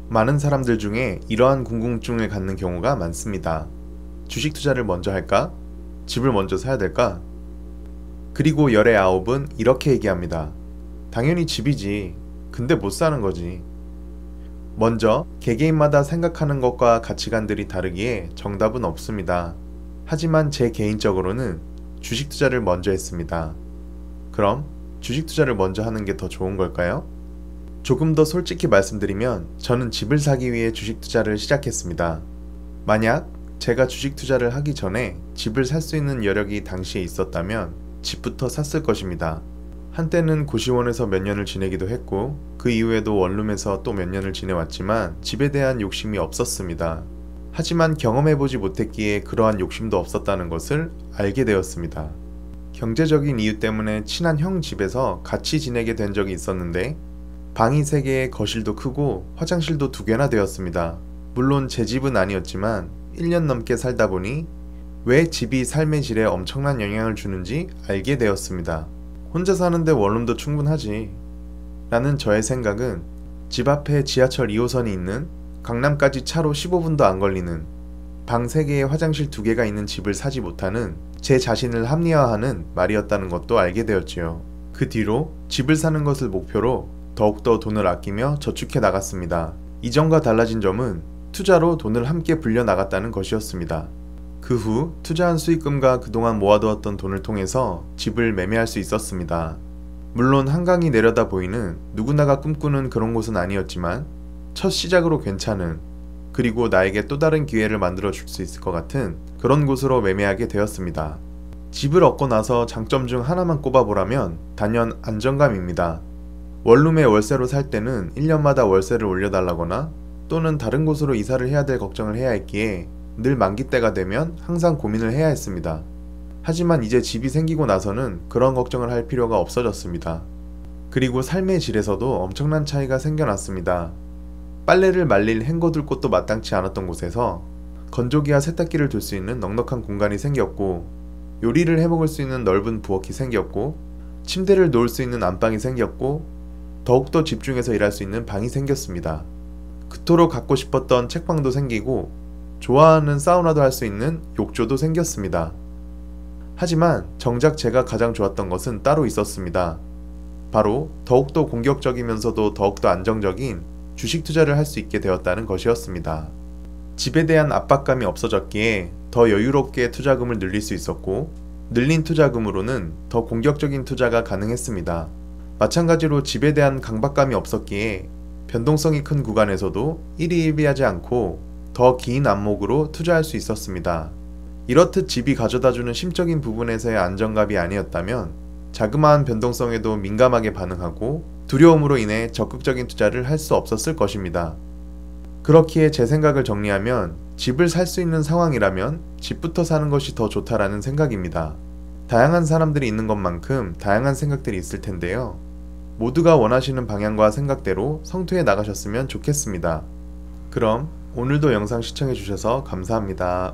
많은 사람들 중에 이러한 궁금증을 갖는 경우가 많습니다. 주식 투자를 먼저 할까? 집을 먼저 사야 될까? 그리고 열의 아홉은 이렇게 얘기합니다. 당연히 집이지. 근데 못 사는 거지. 먼저 개개인마다 생각하는 것과 가치관들이 다르기에 정답은 없습니다. 하지만 제 개인적으로는 주식 투자를 먼저 했습니다. 그럼 주식 투자를 먼저 하는 게 더 좋은 걸까요? 조금 더 솔직히 말씀드리면 저는 집을 사기 위해 주식 투자를 시작했습니다. 만약 제가 주식 투자를 하기 전에 집을 살 수 있는 여력이 당시에 있었다면 집부터 샀을 것입니다. 한때는 고시원에서 몇 년을 지내기도 했고 그 이후에도 원룸에서 또 몇 년을 지내왔지만 집에 대한 욕심이 없었습니다. 하지만 경험해보지 못했기에 그러한 욕심도 없었다는 것을 알게 되었습니다. 경제적인 이유 때문에 친한 형 집에서 같이 지내게 된 적이 있었는데 방이 3개에 거실도 크고 화장실도 2개나 되었습니다. 물론 제 집은 아니었지만 1년 넘게 살다 보니 왜 집이 삶의 질에 엄청난 영향을 주는지 알게 되었습니다. 혼자 사는데 원룸도 충분하지 라는 저의 생각은 집 앞에 지하철 2호선이 있는 강남까지 차로 15분도 안 걸리는 방 3개에 화장실 2개가 있는 집을 사지 못하는 제 자신을 합리화하는 말이었다는 것도 알게 되었지요. 그 뒤로 집을 사는 것을 목표로 더욱더 돈을 아끼며 저축해 나갔습니다. 이전과 달라진 점은 투자로 돈을 함께 불려 나갔다는 것이었습니다. 그 후 투자한 수익금과 그동안 모아두었던 돈을 통해서 집을 매매할 수 있었습니다. 물론 한강이 내려다 보이는 누구나가 꿈꾸는 그런 곳은 아니었지만 첫 시작으로 괜찮은 그리고 나에게 또 다른 기회를 만들어 줄 수 있을 것 같은 그런 곳으로 매매하게 되었습니다. 집을 얻고 나서 장점 중 하나만 꼽아보라면 단연 안정감입니다. 원룸에 월세로 살 때는 1년마다 월세를 올려달라거나 또는 다른 곳으로 이사를 해야 될 걱정을 해야 했기에 늘 만기 때가 되면 항상 고민을 해야 했습니다. 하지만 이제 집이 생기고 나서는 그런 걱정을 할 필요가 없어졌습니다. 그리고 삶의 질에서도 엄청난 차이가 생겨났습니다. 빨래를 말릴 헹궈둘 곳도 마땅치 않았던 곳에서 건조기와 세탁기를 둘 수 있는 넉넉한 공간이 생겼고 요리를 해먹을 수 있는 넓은 부엌이 생겼고 침대를 놓을 수 있는 안방이 생겼고 더욱더 집중해서 일할 수 있는 방이 생겼습니다. 그토록 갖고 싶었던 책방도 생기고 좋아하는 사우나도 할 수 있는 욕조도 생겼습니다. 하지만 정작 제가 가장 좋았던 것은 따로 있었습니다. 바로 더욱더 공격적이면서도 더욱더 안정적인 주식 투자를 할 수 있게 되었다는 것이었습니다. 집에 대한 압박감이 없어졌기에 더 여유롭게 투자금을 늘릴 수 있었고 늘린 투자금으로는 더 공격적인 투자가 가능했습니다. 마찬가지로 집에 대한 강박감이 없었기에 변동성이 큰 구간에서도 일희일비하지 않고 더 긴 안목으로 투자할 수 있었습니다. 이렇듯 집이 가져다주는 심적인 부분에서의 안정감이 아니었다면 자그마한 변동성에도 민감하게 반응하고 두려움으로 인해 적극적인 투자를 할 수 없었을 것입니다. 그렇기에 제 생각을 정리하면 집을 살 수 있는 상황이라면 집부터 사는 것이 더 좋다라는 생각입니다. 다양한 사람들이 있는 것만큼 다양한 생각들이 있을 텐데요. 모두가 원하시는 방향과 생각대로 성투해 나가셨으면 좋겠습니다. 그럼 오늘도 영상 시청해주셔서 감사합니다.